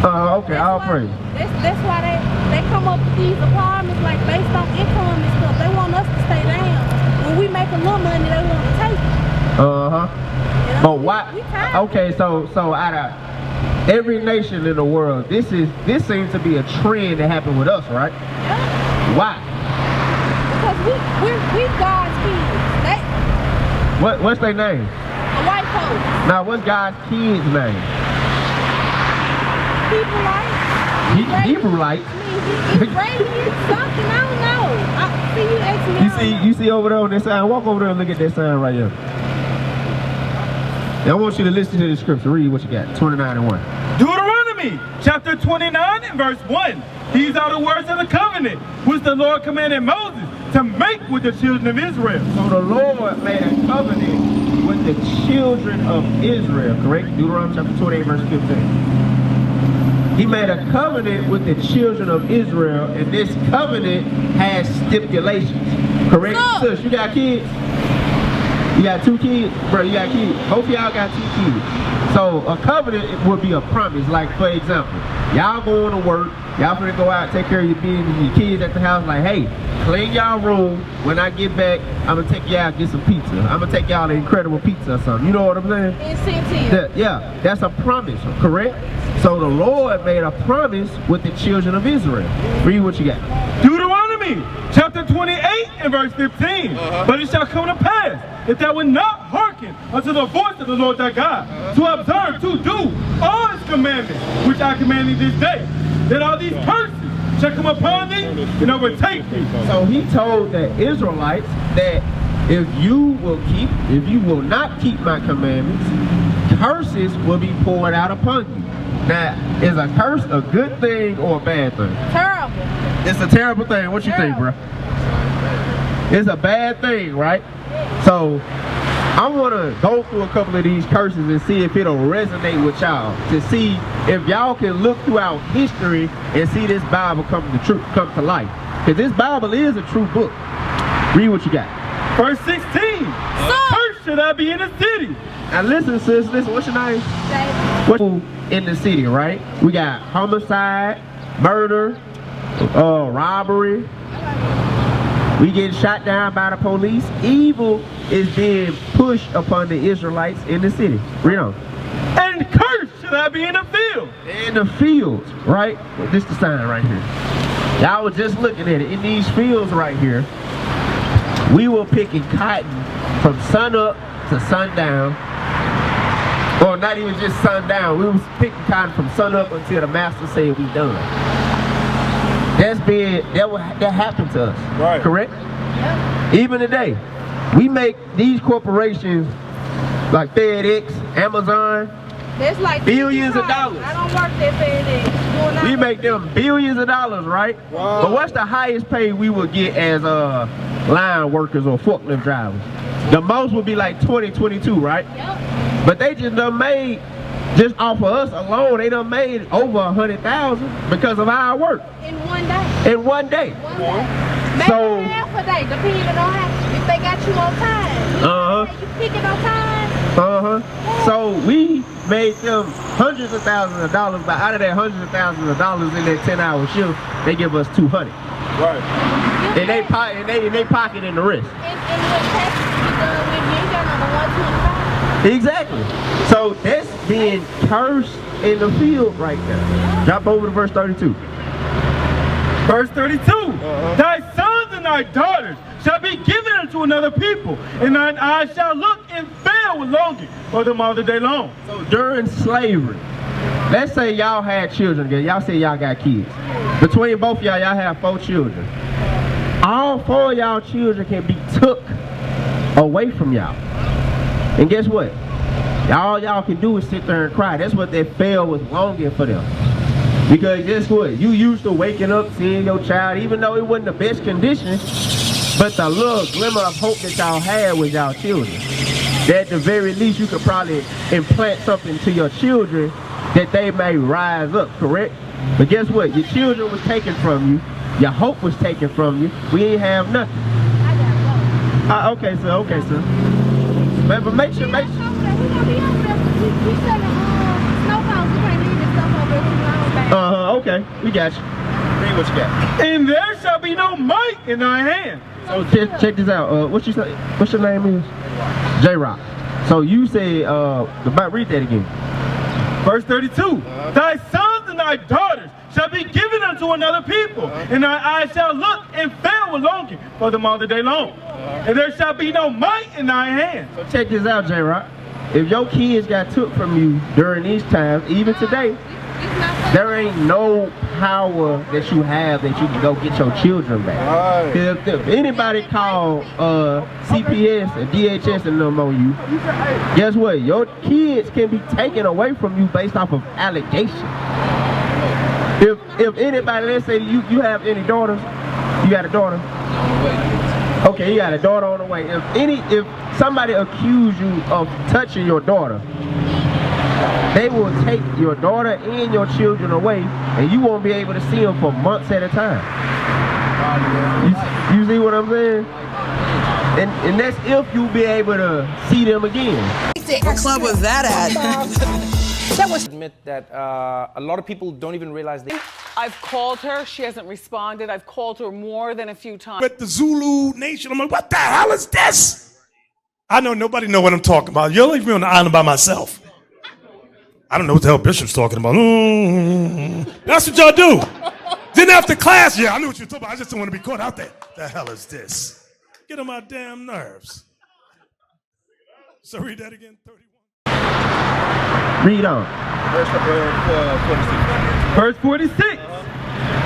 Okay, all praise. That's why they come up with these apartments like based on income and stuff. They want us to stay down. When we make a little money, they want to take it. But why? Okay, so out of every nation in the world, this seems to be a trend that happened with us, right? Yeah. Why? Because we God's kids. What's their name? The white folks. Now, what's God's kids' name? Hebrewites. Israeli something, I don't know. See you asking me. You see over there on this sign. Walk over there and look at that sign right here. Now I want you to listen to the scripture. Read what you got. 29 and 1. Deuteronomy chapter 29 and verse 1. These are the words of the covenant which the Lord commanded Moses to make with the children of Israel. So the Lord made a covenant with the children of Israel, correct? Deuteronomy chapter 28 verse 15. He made a covenant with the children of Israel, and this covenant has stipulations, correct? Sis, you got kids? You got 2 kids? Bro, you got kids? Both of y'all got 2 kids. So a covenant would be a promise. Like, for example, y'all going to work, y'all finna go out, take care of your business, your kids at the house, like, hey, clean y'all room. When I get back, I'm gonna take y'all out get some pizza. I'm gonna take y'all an incredible pizza or something. You know what I'm saying? Incentive. Yeah, that's a promise, correct? So the Lord made a promise with the children of Israel. Read what you got. Deuteronomy chapter 28 and verse 15. But it shall come to pass, if thou wilt not hearken unto the voice of the Lord thy God, to observe, to do all his commandments, which I command thee this day, that all these curses shall come upon thee and overtake thee. So he told the Israelites that if you will not keep my commandments, curses will be poured out upon you. Now, is a curse a good thing or a bad thing? Terrible. It's a terrible thing. What you think, bro? It's a bad thing, right? So I want to go through a couple of these curses and see if it'll resonate with y'all, to see if y'all can look throughout history and see this Bible come to life. Because this Bible is a true book. Read what you got. Verse 16. Cursed should I be in the city. Now listen, sis, listen, what's your name? What's in the city, right? We got homicide, murder, robbery. We getting shot down by the police. Evil is being pushed upon the Israelites in the city. Read on. And cursed should I be in the field. In the fields, right? Well, this is the sign right here. Y'all was just looking at it. In these fields right here, we were picking cotton from sun up to sundown. Or not even just sundown. We was picking cotton from sun up until the master said we done. That happened to us, right? Correct? Yeah. Even today, we make these corporations like FedEx, Amazon, that's like billions of dollars. I don't work at FedEx. We make them billions of dollars, right? Wow. But what's the highest pay we would get as line workers or forklift drivers? The most would be like 20, 22, right? Yep. But they just done made, just off of us alone, they done made over 100,000 because of our work. In one day. In one day. Maybe half a day, depending on if they got you on time. You pick it on time. So we made them hundreds of thousands of dollars, but out of that hundreds of thousands of dollars in that 10-hour shift, they give us 200. Right. And they pocket in the rest. And what taxes you done with you ain't got number 125. Exactly. So that's being cursed in the field right there. Drop over to verse 32. Verse 32. Thy sons and thy daughters shall be given unto another people, and thine eyes shall look and fail with longing for them all the day long. So during slavery, let's say y'all had children again. Y'all say y'all got kids. Between both of y'all have 4 children. All 4 of y'all children can be took away from y'all. And guess what? All y'all can do is sit there and cry. That's what that fail was longing for them. Because guess what? You used to waking up, seeing your child, even though it wasn't the best condition, but the little glimmer of hope that y'all had was y'all children. That at the very least you could probably implant something to your children that they may rise up, correct? But guess what? Your children was taken from you. Your hope was taken from you. We ain't have nothing. Okay, sir. Okay, sir. But make sure. Okay, we got you. Read what you got. And there shall be no might in thy hand. So check this out. What's your name is? J-Rock. So you said, read that again. Verse 32. Thy sons and thy daughters shall be given unto another people, and thy eyes shall look and fail with longing for them all the day long. And there shall be no might in thy hand. So check this out, J-Rock. If your kids got took from you during these times, even today, there ain't no power that you have that you can go get your children back. If anybody call CPS and DHS and them on you, guess what? Your kids can be taken away from you based off of allegations. If anybody, let's say you have any daughters, you got a daughter? Okay, you got a daughter on the way. If somebody accuse you of touching your daughter, they will take your daughter and your children away, and you won't be able to see them for months at a time. You see what I'm saying? And that's if you be able to see them again. What club was that at? That was admit that a lot of people don't even realize they. I've called her. She hasn't responded. I've called her more than a few times. But the Zulu Nation, I'm like, what the hell is this? I know nobody know what I'm talking about. You'll leave me on the island by myself. I don't know what the hell Bishop's talking about. That's what y'all do. Then after class, yeah, I knew what you were talking about. I just don't want to be caught out there. The hell is this? Get on my damn nerves. So read that again, 31. Read on. Verse 46.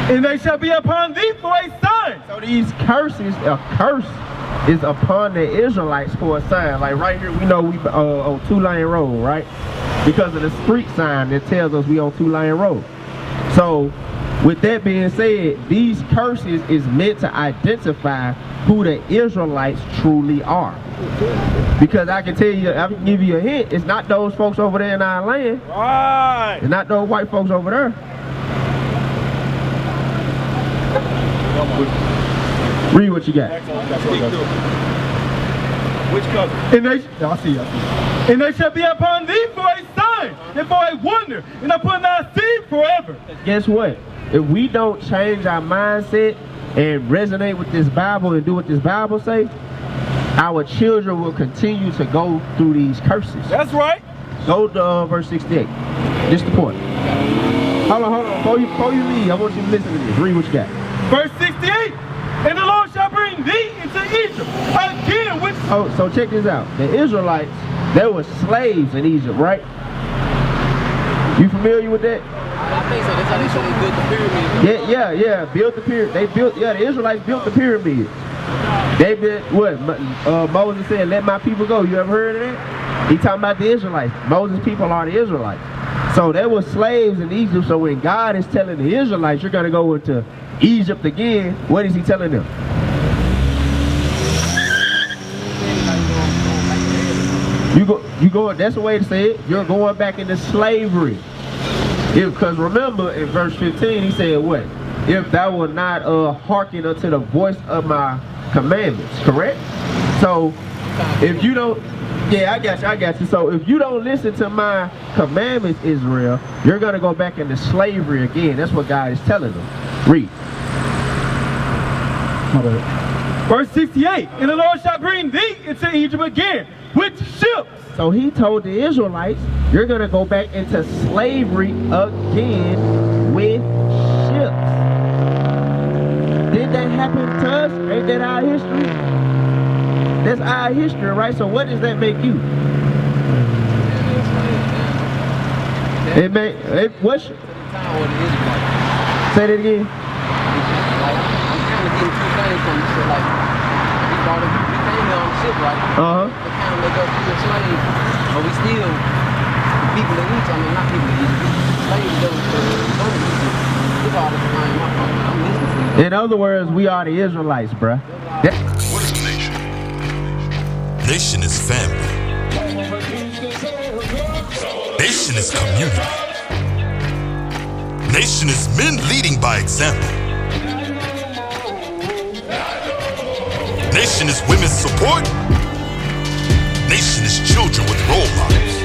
And they shall be upon thee for a sign. So these curses, a curse is upon the Israelites for a sign. Like right here, we know we on 2-lane road, right? Because of the street sign that tells us we on 2-lane road. So with that being said, these curses is meant to identify who the Israelites truly are. Because I can tell you, I can give you a hint, it's not those folks over there in our land. Right. It's not those white folks over there. Read what you got. Which color? And they shall be upon thee for a sign and for a wonder, and upon thy seed forever. Guess what? If we don't change our mindset and resonate with this Bible and do what this Bible say, our children will continue to go through these curses. That's right. Go to verse 68. Just the point. Hold on. Before you leave, I want you to listen to this. Read what you got. Verse 68. And the Lord shall bring thee into Egypt again, which... Oh, so check this out. The Israelites, they were slaves in Egypt, right? You familiar with that? I think so. That's how they built the pyramid. Yeah. Built the pyramid. The Israelites built the pyramids. They did what? Moses said, let my people go. You ever heard of that? He talking about the Israelites. Moses' people are the Israelites. So they were slaves in Egypt. So when God is telling the Israelites, you're going to go into Egypt again, what is he telling them? You go. That's the way to say it. You're going back into slavery. Because remember, in verse 15, he said what? If thou will not hearken unto the voice of my commandments, correct? So if you don't, yeah, I got you. So if you don't listen to my commandments, Israel, you're gonna go back into slavery again. That's what God is telling them. Read. Verse 68. And the Lord shall bring thee into Egypt again with ships. So he told the Israelites, you're gonna go back into slavery again with ships. Did that happen to us? Ain't that our history? That's our history, right? So what does that make you? What? Say that again. Uh-huh. They kind of make us feel slaves, but we still people in Egypt. I mean, not people in Egypt. Slaves go to Egypt. It's all the time. I'm listening to you. In other words, we are the Israelites, bruh. What is a nation? Nation is family. Nation is community. Nation is men leading by example. Nation is women's support. Nation is children with role models.